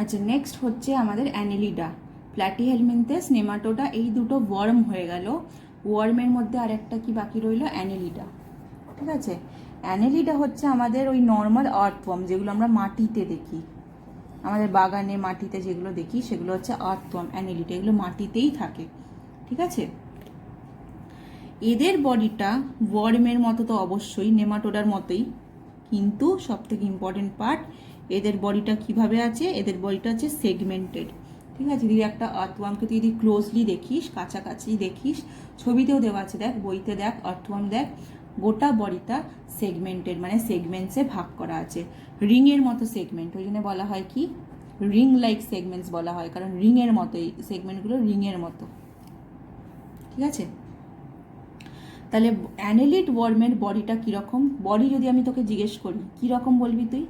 আচ্ছা, নেক্সট হচ্ছে আমাদের অ্যানেলিডা, প্ল্যাটিহেলমিনথেস, নেমাটোডা, এই দুটো ওয়ার্ম হয়ে গেল। ওয়ার্মের মধ্যে আরেকটা কি বাকি রইল? অ্যানেলিডা। ঠিক আছে, অ্যানেলিডা হচ্ছে আমাদের ওই নর্মাল আর্থওয়ার্ম যেগুলো আমরা মাটিতে দেখি, আমাদের বাগানে মাটিতে যেগুলো দেখি সেগুলো হচ্ছে আর্থওয়ার্ম, অ্যানেলিডা, এগুলো মাটিতেই থাকে। ঠিক আছে, এদের বডিটা ওয়ার্মের মতো তো অবশ্যই, নেমাটোডার মতোই, কিন্তু সব থেকে ইম্পর্টেন্ট পার্ট, এদের বডিটা কিভাবে আছে? এদের বডিটা হচ্ছে সেগমেন্টেড। ঠিক আছে, যদি একটা আর্থওয়ার্মকে তুই যদি ক্লোজলি দেখিস, কাছাকাছি দেখিস, ছবিতেও দেওয়া আছে, দেখ বইতে দেখ, আর্থওয়ার্ম দেখ, গোটা বডিটা সেগমেন্টেড, মানে সেগমেন্টসে ভাগ করা আছে, রিংয়ের মতো সেগমেন্ট। ওই জন্য বলা হয় কি, রিং লাইক সেগমেন্টস বলা হয়, কারণ রিংয়ের মতো, এই সেগমেন্টগুলো রিংয়ের মতো। ঠিক আছে, তাহলে অ্যানেলিড ওয়ার্মের বডিটা কীরকম? বডি যদি আমি তোকে জিজ্ঞেস করি কীরকম বলবি তুই?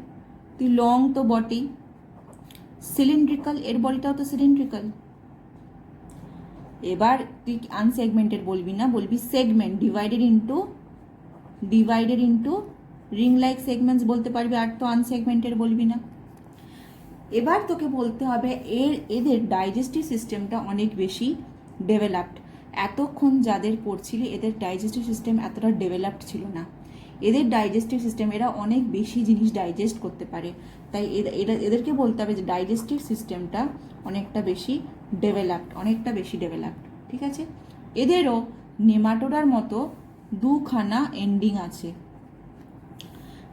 তুই লং তো বটেই, সিলিন্ড্রিক্যাল, এর বডিটাও তো সিলিন্ড্রিক্যাল। এবার তুই আনসেগমেন্টেড বলবি না, বলবি segment, divided into ring like segments বলতে পারবি, আর তো আনসেগমেন্টেড বলবি না। এবার তোকে বলতে হবে এদের ডাইজেস্টিভ সিস্টেমটা অনেক বেশি ডেভেলপড। এতক্ষণ যাদের পড়ছিলি এদের ডাইজেস্টিভ সিস্টেম এতটা ডেভেলপড ছিল না। এদের ডাইজেস্টিভ সিস্টেম, এরা অনেক বেশি জিনিস ডাইজেস্ট করতে পারে, তাই এদেরকে বলতে হবে যে ডাইজেস্টিভ সিস্টেমটা অনেকটা বেশি ডেভেলপড। ঠিক আছে, এদেরও নেমাটোডার মতো দুখানা এন্ডিং আছে,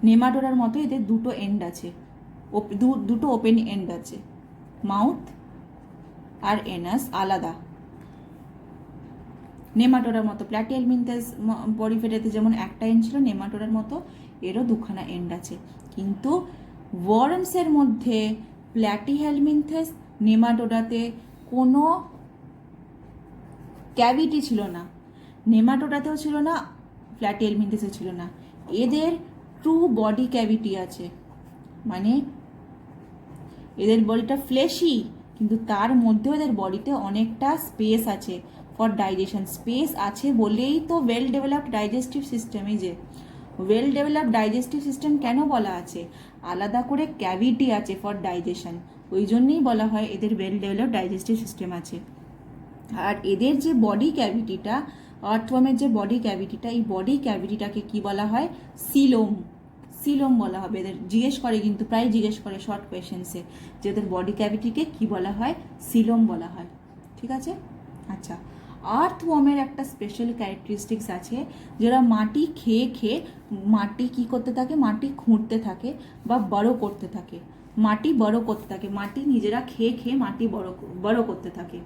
নেমাটোডার মতো এদের দুটো এন্ড আছে, দুটো ওপেন এন্ড আছে, মাউথ আর এনাস আলাদা। নেমাটোডার মতো প্ল্যাটিহেলমিনথেস পরিফেরাতে যেমন একটা এন্ড ছিল, নেমাটোডার মতো এরও দুখানা এন্ড আছে। কিন্তু ওয়ার্মসের মধ্যে প্ল্যাটিহেলমিনথেস, নেমাটোডাতে কোনো ক্যাভিটি ছিল না, নেমাটোডাতেও ছিল না, প্ল্যাটিহেলমিনথেসে ছিল না। এদের ট্রু বডি ক্যাভিটি আছে, মানে এদের বডিটা ফ্লেশি, কিন্তু তার মধ্যেও এদের বডিতে অনেকটা স্পেস আছে ফর ডাইজেশন। স্পেস আছে বলেই তো ওয়েল ডেভেলপড ডাইজেস্টিভ সিস্টেম। এই যে ওয়েল ডেভেলপড ডাইজেস্টিভ সিস্টেম কেন বলা আছে? আলাদা করে ক্যাভিটি আছে ফর ডাইজেশন, ওই জন্যই বলা হয় এদের ওয়েল ডেভেলপড ডাইজেস্টিভ সিস্টেম আছে। আর এদের যে বডি ক্যাভিটিটা, আর্থওয়ার্মের যে বডি ক্যাভিটিটা, এই বডি ক্যাভিটিটাকে কি বলা হয়? সিলোম বলা হবে। এদের জিজ্ঞেস করে, কিন্তু প্রায় জিজ্ঞেস করে শর্ট কোয়েশ্চেন্সে, যে এদের বডি ক্যাভিটিকে কি বলা হয়? সিলোম বলা হয়। ঠিক আছে, আচ্ছা, আর্থওয়ার্মের একটা স্পেশাল ক্যারেক্টারিস্টিক্স আছে, যারা মাটি খেয়ে খেয়ে মাটি কি করতে থাকে? মাটি খুঁড়তে থাকে বা বড় করতে থাকে, মাটি নিজেরা খেয়ে খেয়ে মাটি বড় করতে থাকে।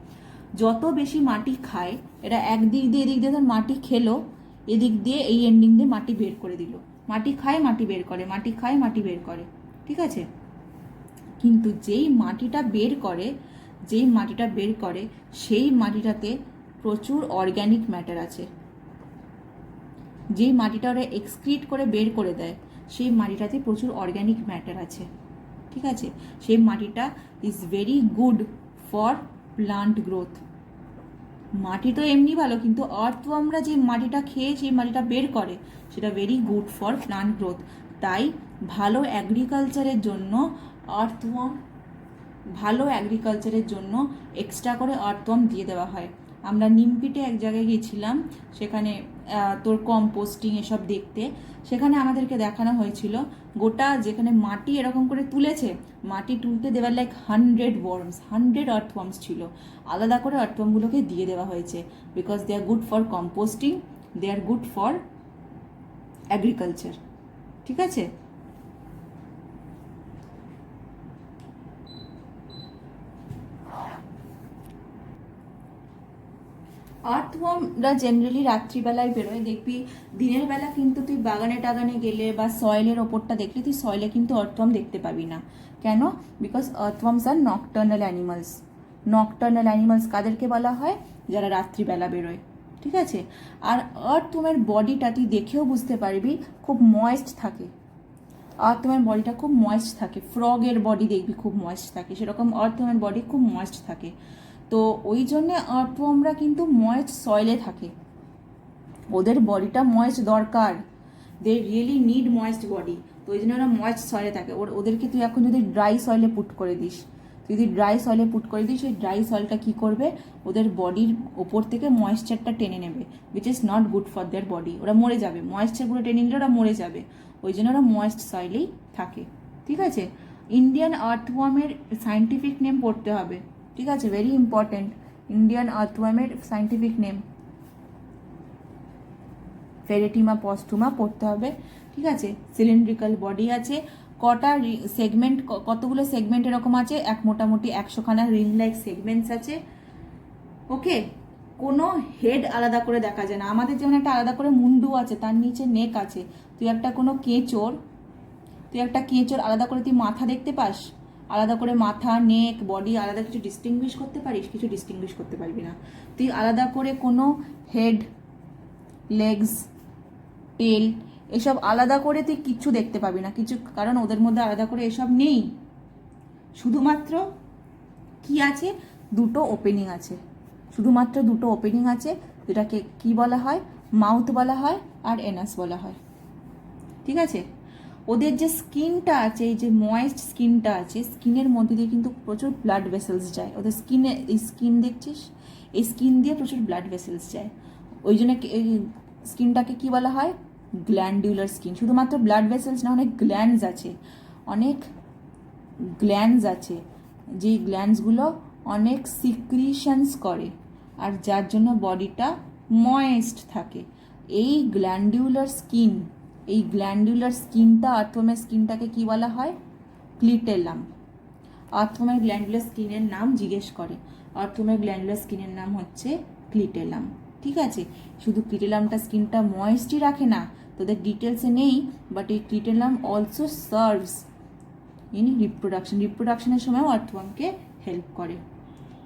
যত বেশি মাটি খায়, এরা একদিক দিয়ে এদিক দিয়ে ধর মাটি খেলো, এদিক দিয়ে এই এন্ডিং দিয়ে মাটি বের করে দিল, মাটি খায় মাটি বের করে, মাটি খায় মাটি বের করে। ঠিক আছে, কিন্তু যেই মাটিটা বের করে সেই মাটিটাতে প্রচুর অর্গ্যানিক ম্যাটার আছে। যেই মাটিটা ওরা এক্সক্রিট করে বের করে দেয়, সেই মাটিটাতে প্রচুর অর্গ্যানিক ম্যাটার আছে। ঠিক আছে, সেই মাটিটা is very good for plant growth. মাটি তো এমনি ভালো, কিন্তু আর্থওয়ার্মরা যে মাটিটা খেয়ে সেই মাটিটা বের করে, সেটা very good for plant growth. তাই ভালো অ্যাগ্রিকালচারের জন্য এক্সট্রা করে আর্থওয়ার্ম দিয়ে দেওয়া হয়। আমরা নিমপিটে এক জায়গায় গিয়েছিলাম, সেখানে তোর কম্পোস্টিং এসব দেখতে, সেখানে আমাদেরকে দেখানো হয়েছিল গোটা যেখানে মাটি এরকম করে তুলেছে, মাটি তুলতে দেওয়ার 100 আর্থওয়ার্মস ছিল, আলাদা করে আর্থওয়ার্মগুলোকে দিয়ে দেওয়া হয়েছে, because they are good for composting, they are good for agriculture. ঠিক আছে, আর্থওয়ার্মরা জেনারেলি রাত্রিবেলায় বেরোয়, দেখবি দিনের বেলা কিন্তু তুই বাগানে টাগানে গেলে বা সয়েলের ওপরটা দেখলে তুই সয়েলে কিন্তু আর্থওয়ার্ম দেখতে পাবি না। কেন? Because earthworms are nocturnal animals. কাদেরকে বলা হয়? যারা রাত্রিবেলা বেরোয়। ঠিক আছে, আর আর্থওয়ার্মের বডিটা তুই দেখেও বুঝতে পারবি খুব ময়েস্ট থাকে, আর্থওয়ার্মের বডিটা খুব ময়েস্ট থাকে। ফ্রগের বডি দেখবি খুব ময়েস্ট থাকে, সেরকম আর্থওয়ার্মের বডি খুব ময়েস্ট থাকে। তো ওই জন্যে আর্থওয়ার্মরা কিন্তু ময়েস্ট সয়েলে থাকে, ওদের বডিটা ময়েস্ট দরকার, they really need moist body, তো ওই জন্য ওরা ময়েস্ট সয়েলে থাকে। ওদেরকে তুই এখন যদি ড্রাই সয়েলে পুট করে দিস, যদি ড্রাই সয়েলে পুট করে দিই, সেই ড্রাই সয়েলটা কী করবে, ওদের বডির ওপর থেকে ময়েশ্চারটা টেনে নেবে, which is not good for their body. ওরা মরে যাবে, ময়েশ্চারগুলো টেনে নিলে ওরা মরে যাবে, ওই জন্য ওরা ময়েস্ট সয়েলেই থাকে। ঠিক আছে, ইন্ডিয়ান আর্থওয়ার্মের সায়েন্টিফিক নেম পড়তে হবে। ঠিক আছে, ভেরি ইম্পর্টেন্ট। ইন্ডিয়ান আর্থওয়ার্মের সায়েন্টিফিক নেম ফেরেটিমা পস্টুমা পড়তে হবে। ঠিক আছে, সিলিন্ড্রিক্যাল বডি আছে, কটা সেগমেন্ট, কতগুলো সেগমেন্ট এরকম আছে, মোটামুটি 100খানা রিং লাইক সেগমেন্টস আছে। ওকে, কোনো হেড আলাদা করে দেখা যায় না। আমাদের যেমন একটা আলাদা করে মুন্ডু আছে, তার নিচে নেক আছে। তুই একটা কেঁচোর আলাদা করে তুই মাথা দেখতে পাস? আলাদা করে মাথা, নেক, বডি আলাদা কিছু ডিস্টিংগুইশ করতে পারিস? কিছু ডিস্টিংগুইশ করতে পারবি না। তুই আলাদা করে কোনো হেড, লেগস, টেল এসব আলাদা করে তুই কিচ্ছু দেখতে পাবি না কিছু, কারণ ওদের মধ্যে আলাদা করে এসব নেই। শুধুমাত্র কি আছে, দুটো ওপেনিং আছে, শুধুমাত্র দুটো ওপেনিং আছে, যেটাকে কি বলা হয়, মাউথ বলা হয় আর এনাস বলা হয়। ঠিক আছে, ওদের যে স্কিনটা আছে, এই যে ময়েস্ট স্কিনটা আছে, স্কিনের মধ্যে দিয়ে কিন্তু প্রচুর ব্লাড ভেসেলস যায়। ওদের স্কিনে, এই স্কিন দেখছিস, এই স্কিন দিয়ে প্রচুর ব্লাড ভেসেলস যায়। ওই জন্য এই স্কিনটাকে কি বলা হয়, গ্ল্যান্ডুলার স্কিন। শুধুমাত্র ব্লাড ভেসেলস না, অনেক গ্ল্যান্ডস আছে, যেই গ্ল্যান্ডসগুলো অনেক সিক্রিশনস করে, আর যার জন্য বডিটা ময়েস্ট থাকে। এই গ্ল্যান্ডুলার স্কিনটা, আর্থওয়ার্মের স্কিনটাকে কি বলা হয়, ক্লিটেলাম। আর্থওয়ার্মের গ্ল্যান্ডুলার স্কিনের নাম জিজ্ঞেস করে, আর্থওয়ার্মের গ্ল্যান্ডুলার স্কিনের নাম হচ্ছে ক্লিটেলাম। ঠিক আছে, শুধু ক্লিটেলামটা স্কিনটা ময়েস্টই রাখে না, তোদের ডিটেলসে নেই, বাট এই ক্লিটেলাম অলসো সার্ভস ইন রিপ্রোডাকশনের সময়ও আর্থওয়ার্মকে হেল্প করে।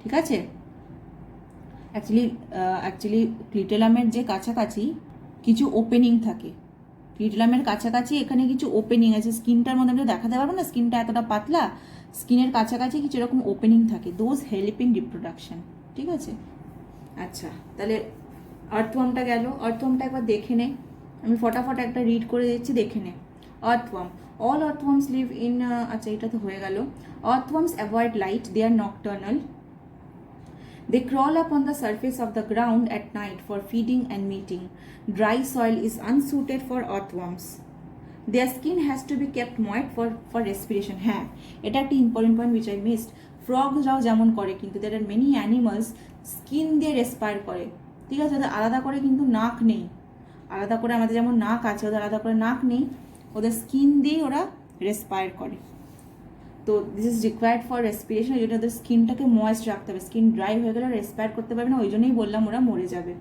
ঠিক আছে, অ্যাকচুয়ালি ক্লিটেলামের যে কাছাকাছি কিছু ওপেনিং থাকে, ক্লিটেলামের কাছাকাছি এখানে কিছু ওপেনিং আছে, স্কিনটার মধ্যে আমরা দেখাতে পারবো না, স্কিনটা এতটা পাতলা, স্কিনের কাছাকাছি কিছু এরকম ওপেনিং থাকে, দোজ হেল্প ইন রিপ্রোডাকশন। ঠিক আছে, আচ্ছা তাহলে আর্থওয়ার্মটা গেল। আর্থওয়ার্মটা একবার দেখে নে, আমি ফটাফট একটা রিড করে দিচ্ছি, দেখে নে। Earthworm, all earthworms live in, আচ্ছা এটা তো হয়ে গেল। Earthworms avoid light, they are nocturnal. They crawl up on the surface of the ground at night for feeding and mating. Dry soil is unsuited for earthworms. Their skin has to be kept moist for respiration. হ্যাঁ, এটা একটা important point which I missed. ফ্রগসরাও যেমন করে, কিন্তু there are many animals skin দিয়ে রেসপায়ার করে। ঠিক আছে, ওদের আলাদা করে কিন্তু নাক নেই, আলাদা করে আমাদের যেমন নাক আছে, ওদের আলাদা করে নাক নেই, ওদের স্কিন দিয়ে ওরা রেসপায়ার করে। তো this is required for respiration, ওই জন্য ওদের স্কিনটাকে ময়েস্ট রাখতে হবে। স্কিন ড্রাই হয়ে গেলে রেসপায়ার করতে পারবে না, ওই জন্যই বললাম ওরা মরে যাবে।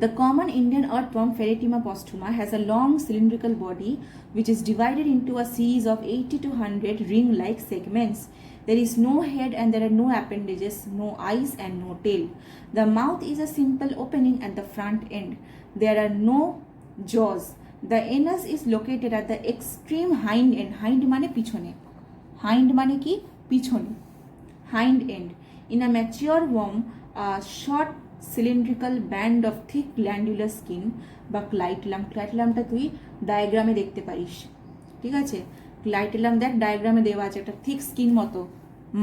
The common Indian earthworm Ferretima posthuma has a long cylindrical body which is divided into a series of 80 to 100 ring-like segments. There is no head and there are no appendages, no eyes and no tail. The mouth is a simple opening at the front end. There are no jaws. The anus is located at the extreme hind end. Hind মানে পিছনে, hind মানে কি, পিছনে, hind end. In a mature worm, a short cylindrical band of thick glandular skin বা ক্লাইটেলাম, ক্লাইটেলামটা তুই ডায়াগ্রামে দেখতে পারিস। ঠিক আছে, ক্লাইটেলাম দেখ ডায়াগ্রামে দেওয়া আছে, একটা থিক স্কিন মতো,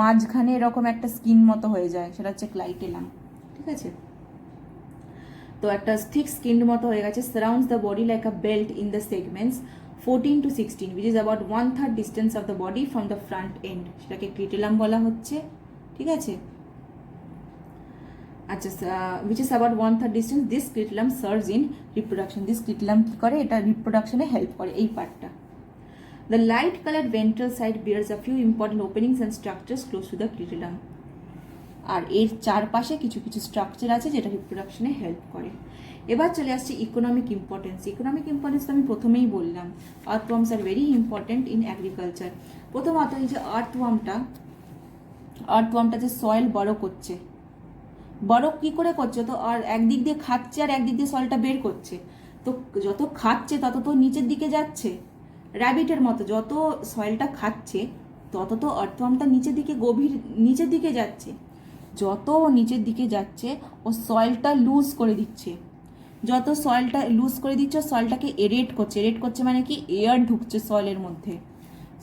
মাঝখানে এরকম একটা স্কিন মতো হয়ে যায়, সেটা হচ্ছে ক্লাইটেলাম। ঠিক আছে, তো একটা থিক স্কিন মতো হয়ে গেছে, surrounds the body like a belt in the segments 14 to 16, which is about 1/3 distance of the body from the front end, সেটাকে ক্লিটেলাম বলা হচ্ছে। ঠিক আছে, আচ্ছা, which is about 1/3 distance. This clitellum serves in reproduction. This clitellum কি করে, এটা রিপ্রোডাকশনে help করে, এই পার্টটা। The light colored ventral side bears a few important openings and structures close to the clitellum. আর এর চারপাশে কিছু কিছু স্ট্রাকচার আছে যেটা রিপ্রোডাকশনে হেল্প করে। এবার চলে আসছে ইকোনমিক ইম্পর্টেন্স। ইকোনমিক ইম্পর্টেন্স তো আমি প্রথমেই বললাম, earthworms are very important in agriculture. প্রথমত এই যে আর্থওয়ার্মটা যে সয়েল বড় করছে, বড় কি করে করছে, তো আর একদিক দিয়ে খাচ্ছে আর একদিক দিয়ে সয়েলটা বের করছে, তো যত খাচ্ছে তত তো নিচের দিকে যাচ্ছে, র্যাবিটের মতো যত সয়েলটা খাচ্ছে তত তো আর্থওয়ার্মটা নিচের দিকে, গভীর নিচের দিকে যাচ্ছে। যত নিচের দিকে যাচ্ছে ও সয়েলটা লুজ করে দিচ্ছে, যত সয়েলটা লুজ করে দিচ্ছে সয়েলটাকে এরেট করছে। এরেট করছে মানে কি, এয়ার ঢুকছে সয়েলের মধ্যে,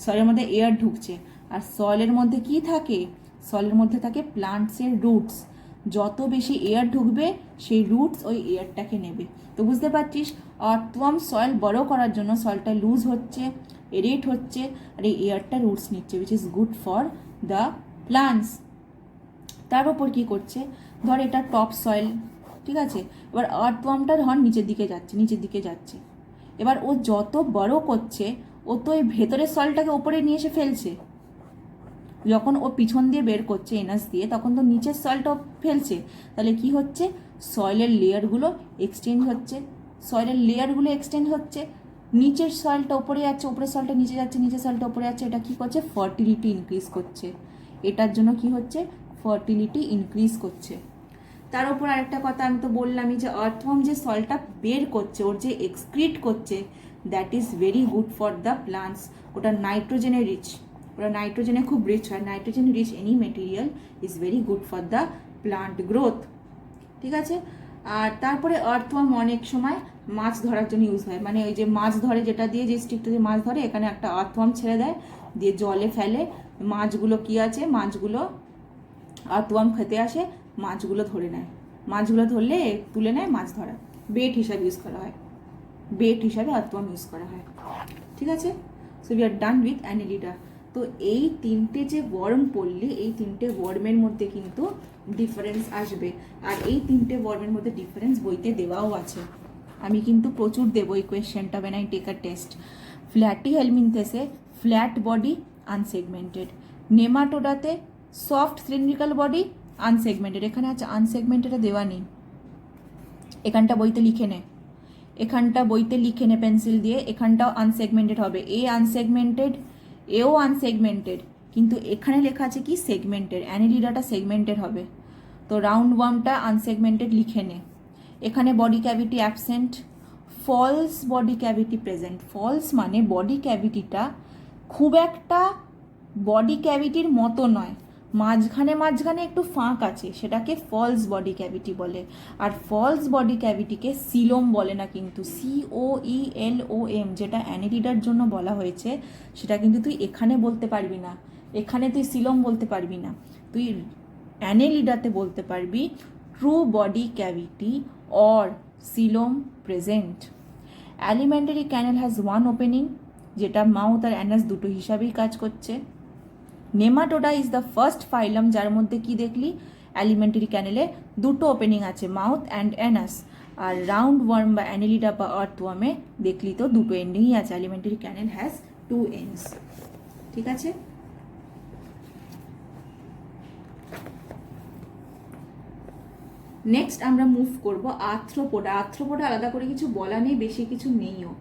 সয়েলের মধ্যে এয়ার ঢুকছে। আর সয়েলের মধ্যে কি থাকে? সয়েলের মধ্যে থাকে প্লান্টসের রুটস। যত বেশি এয়ার ঢুকবে সেই রুটস ওই এয়ারটাকে নেবে। তো বুঝতে পারছিস, আর্থওয়ার্ম সয়েল বড় করার জন্য সয়েলটা লুজ হচ্ছে, এরেট হচ্ছে, আর এই এয়ারটা রুটস নিচ্ছে, which is good for the plants. তার ওপর কী করছে, ধর এটা টপ সয়েল, ঠিক আছে, এবার আর্থওয়ার্মটা ধর নিচের দিকে যাচ্ছে, নিচের দিকে যাচ্ছে। এবার ও যত বড় করছে ও তো এই ভেতরের সয়েলটাকে ওপরে নিয়ে এসে ফেলছে। যখন ও পিছন দিয়ে বের করছে এনাস দিয়ে, তখন তো নিচের সয়েলটা ফেলছে। তাহলে কি হচ্ছে, সয়েলের লেয়ারগুলো এক্সচেঞ্জ হচ্ছে, সয়েলের লেয়ারগুলো এক্সচেঞ্জ হচ্ছে, নিচের সয়েলটা উপরে যাচ্ছে, উপরের সয়েলটা নিচে যাচ্ছে, নিচের সয়েলটা উপরে যাচ্ছে। এটা কি করছে, ফার্টিলিটি ইনক্রিজ করছে। এটার জন্য কি হচ্ছে, ফার্টিলিটি ইনক্রিজ করছে। তার উপর আরেকটা কথা আমি তো বললামই যে আর্থওয়ার্ম যে সয়েলটা বের করছে, ওর যে এক্সক্রিট করছে, that is very good for the plants. ওটা নাইট্রোজেনে রিচ, ওরা নাইট্রোজেনে খুব রিচ হয়। Nitrogen rich any material is very good for the plant growth, ঠিক আছে। আর তারপরে আর্থওয়ার্ম অনেক সময় মাছ ধরার জন্য ইউজ হয়, মানে ওই যে মাছ ধরে যেটা দিয়ে, যে স্টিকটা দিয়ে মাছ ধরে, এখানে একটা আর্থওয়ার্ম ছেড়ে দেয়, দিয়ে জলে ফেলে, মাছগুলো কি আছে, মাছগুলো আর্থওয়ার্ম খেতে আসে, মাছগুলো ধরে নেয়, মাছগুলো ধরলে তুলে নেয়, মাছ ধরা বেট হিসাবে ইউজ করা হয়, বেট হিসাবে আর্থওয়ার্ম ইউজ করা হয়, ঠিক আছে। So we are done with Annelida. তো এই তিনটে যে ওয়ার্ম পড়লে, এই তিনটে ওয়ার্মের মধ্যে কিন্তু ডিফারেন্স আসবে, আর এই তিনটে ওয়ার্মের মধ্যে ডিফারেন্স বইতে দেওয়াও আছে। আমি কিন্তু প্রচুর দেবো এই কোয়েশ্চেনটা when I take a test. ফ্ল্যাটি হেলমিনথেসে ফ্ল্যাট বডি আনসেগমেন্টেড, নেমাটোডাতে সফট সিলিন্ড্রিক্যাল বডি আনসেগমেন্টেড। এখানে আছে আনসেগমেন্টেডটা দেওয়া নেই, এখানটা বইতে লিখে নে, এখানটা বইতে লিখে নে পেন্সিল দিয়ে, এখানটাও আনসেগমেন্টেড হবে, এ আনসেগমেন্টেড, এও আনসেগমেন্টেড, কিন্তু এখানে লেখা আছে কি সেগমেন্টেড, অ্যানেলিডাটা সেগমেন্টেড হবে। তো রাউন্ড ওয়ার্মটা আনসেগমেন্টেড লিখে নে। এখানে body cavity absent, false body cavity present. False মানে বডি ক্যাভিটিটা খুব একটা বডি ক্যাভিটির মতো নয়, মাঝখানে মাঝখানে একটু ফাঁক আছে, সেটাকে ফলস বডি ক্যাভিটি বলে। আর ফলস বডি ক্যাভিটিকে সিলোম বলে না কিন্তু, COELOM, যেটা অ্যানেলিডার জন্য বলা হয়েছে, সেটা কিন্তু তুই এখানে বলতে পারবি না, এখানে তুই সিলোম বলতে পারবি না, তুই অ্যানেলিডাতে বলতে পারবি true body cavity or coelom present. Alimentary canal has one opening, যেটা মাউথ আর অ্যানাস দুটো হিসাবেই কাজ করছে। Nematoda is the first phylum যার মধ্যে কি দেখলি, অ্যালিমেন্টারি ক্যানেলে দুটো ওপেনিং আছে, মাউথ অ্যান্ড অ্যানাস। আর রাউন্ড ওয়ার্ম বা অ্যানেলিডা বা আর্থওয়ার্মে দেখলি তো দুটো এন্ডিংই আছে, অ্যালিমেন্টারি ক্যানেল হ্যাজ 2 ends, ঠিক আছে। নেক্সট আমরা মুভ করব আর্থ্রোপোডা। আর্থ্রোপোডা আলাদা করে কিছু বলা নেই, বেশি কিছু নেইও।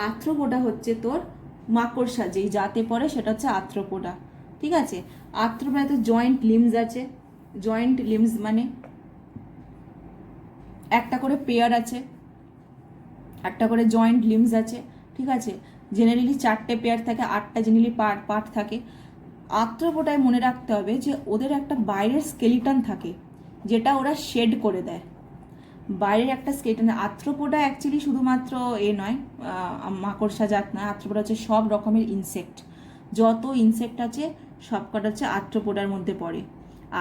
আর্থ্রোপোডা হচ্ছে তোর মাকড়সা, যেই জাতে পড়ে সেটা হচ্ছে আর্থ্রোপোডা, ঠিক আছে। আর্থ্রোপোডা তো জয়েন্ট লিমস আছে, জয়েন্ট লিমস মানে একটা করে পেয়ার আছে, একটা করে জয়েন্ট লিমস আছে, ঠিক আছে। জেনারেলি 4টে পেয়ার থাকে, 8টা জেনারেলি পার্ট থাকে। আর্থ্রোপোডায় মনে রাখতে হবে যে ওদের একটা বাইরের স্কেলিটন থাকে, যেটা ওরা শেড করে দেয়, বাইরের একটা স্কেলিটন। আর্থ্রোপোডা অ্যাকচুয়ালি শুধুমাত্র নয়, মাকড়সা জাত নয়, আর্থ্রোপোডা হচ্ছে সব রকমের ইনসেক্ট, যত ইনসেক্ট আছে সবকটা হচ্ছে আর্থ্রোপোডার মধ্যে পড়ে।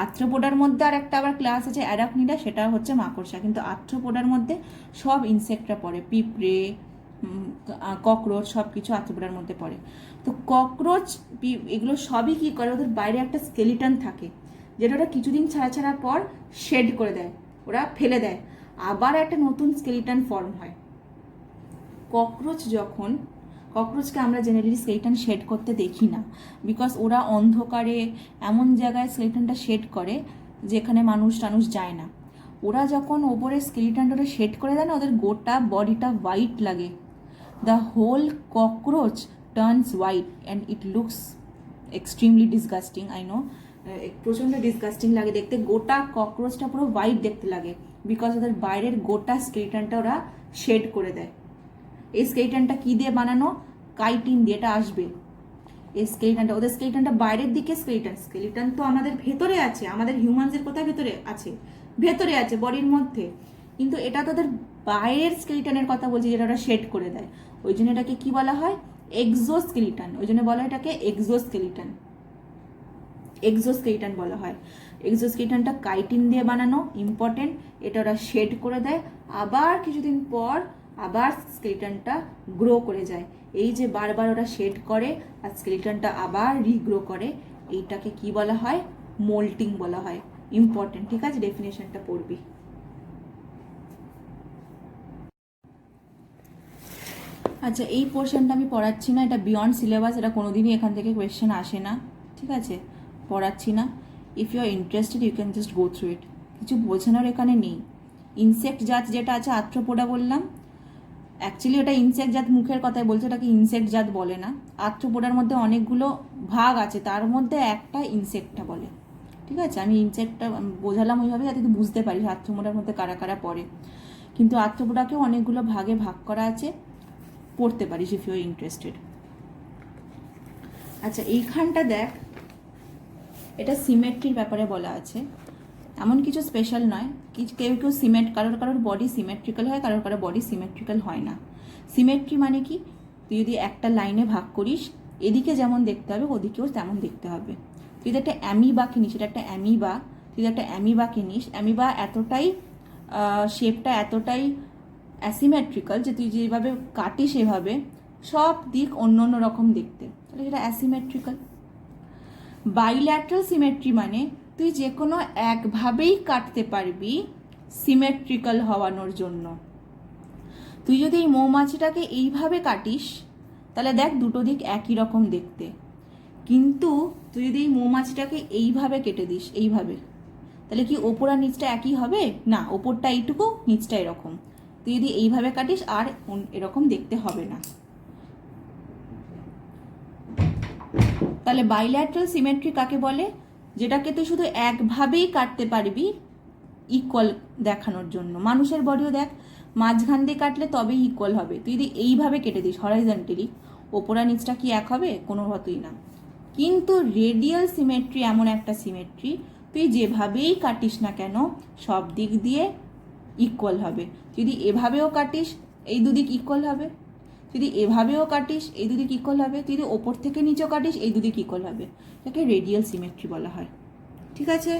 আর্থ্রোপোডার মধ্যে আর একটা আবার ক্লাস আছে অ্যারাকনিডা, সেটা হচ্ছে মাকড়সা, কিন্তু আর্থ্রোপোডার মধ্যে সব ইনসেক্টরা পড়ে, পিঁপড়ে, ককরোচ, সব কিছু আর্থ্রোপোডার মধ্যে পড়ে। তো ককরোচ, এগুলো সবই কী করে, ওদের বাইরে একটা স্কেলিটন থাকে, যেটা ওরা কিছুদিন ছাড়া ছাড়া পর শেড করে দেয়, ওরা ফেলে দেয়, আবার একটা নতুন স্কেলিটন ফর্ম হয়। ককরোচকে আমরা জেনারেলি স্কেলিটন শেড করতে দেখি না, বিকজ ওরা অন্ধকারে এমন জায়গায় স্কেলিটনটা শেড করে যেখানে মানুষ টানুষ যায় না। ওরা যখন ওপরে স্কেলিটনটা শেড করে দেয় না, ওদের গোটা বডিটা হোয়াইট লাগে, the whole cockroach turns white and it looks extremely disgusting, I know, প্রচণ্ড ডিসগাস্টিং লাগে দেখতে, গোটা ককরোচটা পুরো হোয়াইট দেখতে লাগে, বিকজ ওদের বাইরের গোটা স্কেলিটনটা ওরা শেড করে দেয়। এই স্কেলিটনটা কী দিয়ে বানানো, কাইটিন দিয়ে, এটা আসবে। এই স্কেলিটনটা, ওদের স্কেলিটনটা বাইরের দিকে স্কেলিটন তো আমাদের ভেতরে আছে, আমাদের হিউম্যানসের কোথায় ভেতরে আছে, ভেতরে আছে বডির মধ্যে, কিন্তু এটা তো ওদের বাইরের স্কেলিটনের কথা বলছি, যেটা ওরা শেড করে দেয়, ওই জন্য এটাকে কী বলা হয়, এক্সোস্কেলিটন, ওই জন্য বলা হয় এটাকে এক্সোস্কেলিটন, এক্সোস্কেলেটন বলা হয়। এক্সোস্কেলেটনটা কাইটিন দিয়ে বানানো, ইম্পর্টেন্ট। এটা ওরা শেড করে দেয়, আবার কিছুদিন পর আবার স্কেলেটনটা গ্রো করে যায়। এই যে বারবার ওরা শেড করে আর স্কেলেটনটা আবার রিগ্রো করে, এইটাকে কি বলা হয়? মোল্টিং বলা হয়। ইম্পর্টেন্ট, ঠিক আছে? ডেফিনেশনটা পড়বি। আচ্ছা, এই পোর্শনটা আমি পড়াচ্ছি না, এটা বিয়ন্ড সিলেবাস, এটা কোনোদিনই এখান থেকে কোয়েশ্চেন আসে না, ঠিক আছে? পড়াচ্ছি না। If you are interested you can just go through it. কিছু বোঝানোর এখানে নেই। ইনসেক্ট জাত যেটা আছে, আর্থ্রোপোডা বললাম, অ্যাকচুয়ালি ওটা ইনসেক্ট জাত, মুখের কথায় বলছে, ওটাকে ইনসেক্ট জাত বলে না। আর্থ্রোপোডার মধ্যে অনেকগুলো ভাগ আছে, তার মধ্যে একটা ইনসেক্টটা বলে, ঠিক আছে? আমি ইনসেক্টটা বোঝালাম ওইভাবে যাতে তুই বুঝতে পারিস আর্থ্রোপোডার মধ্যে কারা কারা পড়ে। কিন্তু আর্থ্রোপোডাকেও অনেকগুলো ভাগে ভাগ করা আছে, পড়তে পারিস ইফ ইউ আর ইন্টারেস্টেড। আচ্ছা, এইখানটা দেখ, এটা সিমেট্রির ব্যাপারে বলা আছে। এমন কিছু স্পেশাল নয়, কেউ কেউ কারোর বডি সিমেট্রিক্যাল হয়, কারোর বডি সিমেট্রিক্যাল হয় না। সিমেট্রি মানে কি? তুই যদি একটা লাইনে ভাগ করিস, এদিকে যেমন দেখতে হবে ওদিকেও তেমন দেখতে হবে। তুই যদি একটা অ্যামিবা কিনিস, এটা একটা অ্যামিবা, তুই যদি একটা অ্যামিবা কিনিস, অ্যামিবা এতটাই শেপটা এতটাই অ্যাসিমেট্রিক্যাল যে তুই যেভাবে কাটিস এভাবে সব দিক অন্য অন্য রকম দেখতে, তাহলে সেটা অ্যাসিমেট্রিক্যাল। বাইল্যাটারাল সিমেট্রি মানে তুই যে কোনো একভাবেই কাটতে পারবি সিমেট্রিক্যাল হওয়ানোর জন্য। তুই যদি এই মৌমাছিটাকে এইভাবে কাটিস, তাহলে দেখ দুটো দিক একই রকম দেখতে। কিন্তু তুই যদি এই মৌমাছিটাকে এইভাবে কেটে দিস, এইভাবে, তাহলে কি ওপর আর নিচটা একই হবে? না, ওপরটা এইটুকু, নিচটা এরকম। তুই যদি এইভাবে কাটিস আর এরকম দেখতে হবে না। তাহলে বাইল্যাটারাল সিমেট্রি কাকে বলে? যেটাকে তুই শুধু একভাবেই কাটতে পারবি ইকুয়াল দেখানোর জন্য। মানুষের বডিও দেখ, মাঝখান দিয়ে কাটলে তবেই ইকুয়াল হবে। তুই যদি এইভাবে কেটে দিস হরাইজন্টালি, ওপরা নিচটা কি এক হবে? কোনো মতই না। কিন্তু রেডিয়াল সিমেট্রি এমন একটা সিমেট্রি, তুই যেভাবেই কাটিস না কেন সব দিক দিয়ে ইকুয়াল হবে। যদি এভাবেও কাটিস এই দুদিক ইকুয়াল হবে, যদি এভাবেও কাটিস এই দুদিক ইকুয়াল হবে, তুই যদি ওপর থেকে নিচেও কাটিস এই দুদিক ইকুয়াল হবে। এটাকে রেডিয়াল সিমেট্রি বলা হয়, ঠিক আছে?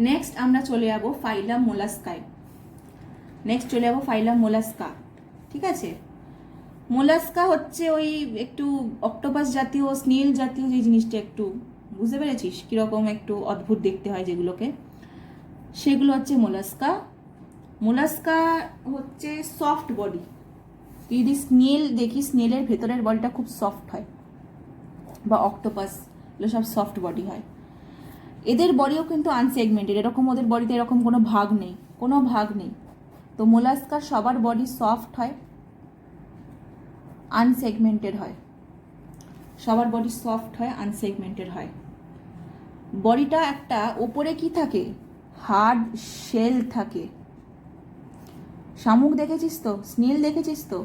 নেক্সট আমরা চলে যাব ফাইলাম মোলাস্কায়। মোলাস্কা, ঠিক আছে? মোলাস্কা হচ্ছে ওই একটু অক্টোপাস জাতীয়, স্নেল জাতীয় যে জিনিসটা, একটু বুঝতে পেরেছিস কিরকম একটু অদ্ভুত দেখতে হয় যেগুলোকে, সেগুলো হচ্ছে মোলাস্কা। মোলাস্কা হচ্ছে সফট বডি। তুই যদি স্নেল দেখিস, স্নেলের ভেতরের বডিটা খুব সফট হয়, বা অক্টোপাস, এগুলো সব সফট বডি হয়। এদের বডিও কিন্তু আনসেগমেন্টেড, এরকম ওদের বডিতে এরকম কোনো ভাগ নেই। তো মোলাস্কার সবার বডি সফট হয়, আনসেগমেন্টেড হয়, সবার বডি সফট হয়, আনসেগমেন্টেড হয়। বডিটা একটা ওপরে কি থাকে? হার্ড শেল থাকে। শামুক দেখেছিস তো, স্নেল দেখেছিস তো,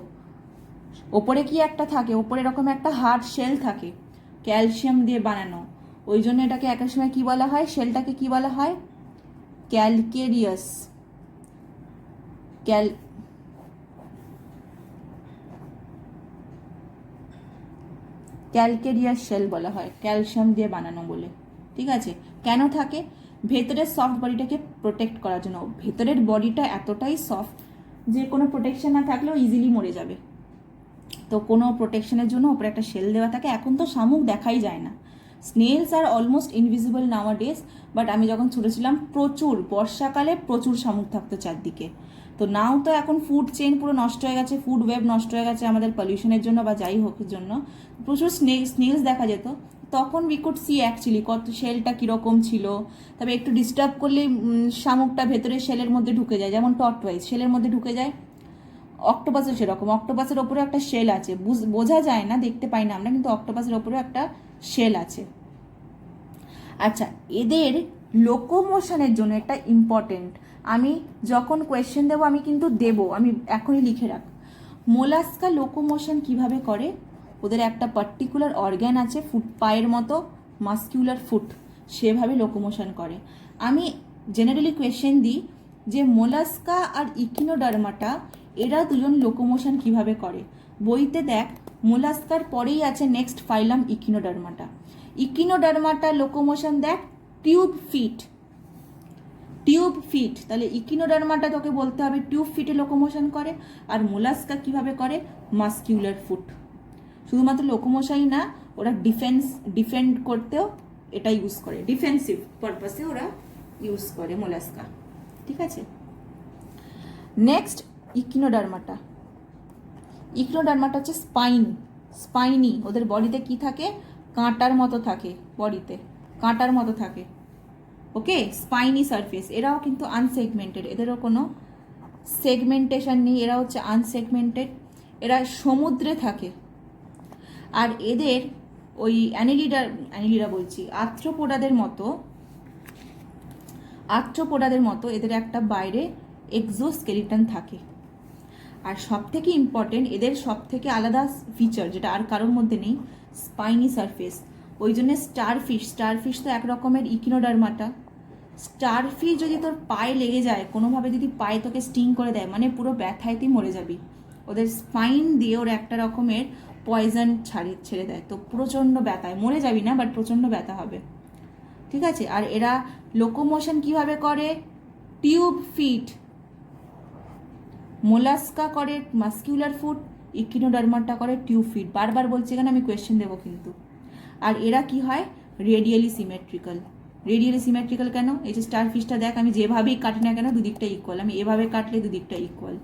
ওপরে কি একটা থাকে? ওপরে এরকম একটা হার্ড শেল থাকে, ক্যালসিয়াম দিয়ে বানানো। ওই জন্য এটাকে এক সময় কি বলা হয়? শেলটাকে কি বলা হয়? ক্যালকেরিয়াস শেল বলা হয়, ক্যালসিয়াম দিয়ে বানানো বলে, ঠিক আছে? কেন থাকে? ভেতরের সফট বডিটাকে প্রোটেক্ট করার জন্য। ভেতরের বডিটা এতটাই সফট যে কোনো প্রোটেকশন না থাকলেও ইজিলি মরে যাবে। তো কোনো প্রোটেকশনের জন্য ওপরে একটা শেল দেওয়া থাকে। এখন তো শামুক দেখাই যায় না, snails are almost invisible nowadays. But আমি যখন ছোটো ছিলাম প্রচুর, বর্ষাকালে প্রচুর শামুক থাকতো চারদিকে। তো নাও তো এখন ফুড চেইন পুরো নষ্ট হয়ে গেছে, ফুড ওয়েব নষ্ট হয়ে গেছে আমাদের পলিউশনের জন্য বা যাই হোকের জন্য। প্রচুর স্নেলস দেখা যেত তখন। উই কুড সি অ্যাকচুয়ালি কত শেলটা কীরকম ছিল। তবে একটু ডিস্টার্ব করলে শামুকটা ভেতরে শেলের মধ্যে ঢুকে যায়, যেমন টর্টওয়াইজ শেলের মধ্যে ঢুকে যায়। অক্টোপাসও সেরকম, অক্টোপাসের ওপরে একটা শেল আছে, বোঝা যায় না, দেখতে পাই না আমরা, কিন্তু অক্টোপাসের ওপরে একটা শেল আছে। আচ্ছা, এদের লোকোমোশনের জন্য একটা ইম্পর্টেন্ট, আমি যখন কোয়েশ্চেন দেবো আমি কিন্তু আমি এখনই লিখে রাখ। মোলাস্কা লোকোমোশন কিভাবে করে? ওদের একটা পার্টিকুলার অর্গ্যান আছে, পায়ের মতো মাস্কিউলার ফুট, সেভাবে লোকোমোশন করে। আমি জেনারেলি কোয়েশ্চেন দিই যে মোলাস্কা আর ইকিনোডার্মাটা এরা দুজন লোকোমোশন কিভাবে করে বইতে দেখ মোলাস্কার পরেই আছে নেক্সট ফাইলাম ইকিনোডার্মাটা। ইকিনোডার্মাটা লোকোমোশন দেখ টিউব ফিট, টিউব ফিট, তাহলে ইকিনোডার্মাটা তোকে বলতে হবে টিউব ফিটে লোকোমোশন করে, আর মোলাস্কা কিভাবে করে মাস্কিউলার ফুট। শুধুমাত্র লোকোমোশনই না, ওরা ডিফেন্ড করতেও এটা ইউজ করে, ডিফেন্সিভ পারপাসে ওরা ইউজ করে মোলাস্কা। ঠিক আছে, নেক্সট ইকিনোডার্মাটা। ইকিনোডার্মাটা হচ্ছে স্পাইনি, ওদের বডিতে কি থাকে, কাঁটার মতো থাকে, বডিতে কাঁটার মতো থাকে। ওকে, স্পাইনি সারফেস। এরাও কিন্তু আনসেগমেন্টেড, এদেরও কোনো সেগমেন্টেশন নেই, এরা হচ্ছে আনসেগমেন্টেড। এরা সমুদ্রে থাকে। আর এদের ওই অ্যানিলিডা বলছি আর্থ্রোপোডাদের মতো এদের একটা বাইরে এক্সোস্কেলিটন থাকে। আর সব থেকে ইম্পর্টেন্ট, এদের সব থেকে আলাদা ফিচার যেটা আর কারোর মধ্যে নেই, স্পাইনি সারফেস। ওই জন্য স্টারফিশ তো এক রকমের ইকিনোডার্মাটা। স্টারফিশ যদি তোর পায়ে লেগে যায় কোনোভাবে, যদি পায়ে তোকে স্টিং করে দেয়, মানে পুরো ব্যথায় তুই মরে যাবি। ওদের স্পাইন দিয়ে ওর একটা রকমের পয়জন ছেড়ে দেয়, তো প্রচণ্ড ব্যথায় মরে যাবি না, বাট প্রচণ্ড ব্যথা হবে। ঠিক আছে, আর এরা লোকোমোশন কিভাবে করে, টিউব ফিট। মোলাস্কা করে মাস্কিউলার ফুট, ইকিনোডার্মাটা করে টিউব ফিট। বারবার বলছি এখানে, আমি কোয়েশ্চেন দেবো কিন্তু। আর এরা কি হয়, রেডিয়ালি সিমেট্রিক্যাল। রেডিয়ালি সিমেট্রিক্যাল কেন, এই যে স্টারফিশটা দেখ, আমি যেভাবেই কাটি না কেন দুদিকটা ইকুয়াল, আমি এভাবে কাটলে দুদিকটা ইকুয়াল।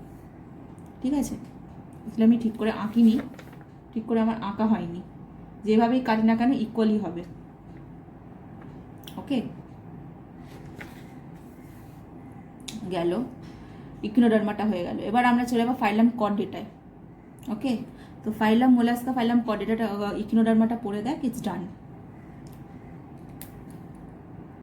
ঠিক আছে, আসলে আমি ঠিক করে আঁকিনি, ঠিক করে আমার আঁকা হয়নি, যেভাবেই কাটি না কেন ইকুয়ালই হবে। ওকে, গেল ইকিনোডার্মাটা হয়ে গেল। এবার আমরা চলে যাবো ফাইলাম কর্ডেটায়। ওকে, তো ফাইলাম মোলাস্কা, ফাইলাম কর্ডেটাটা, ইকিনোডার্মাটা পড়ে দেখ, ইটস ডান।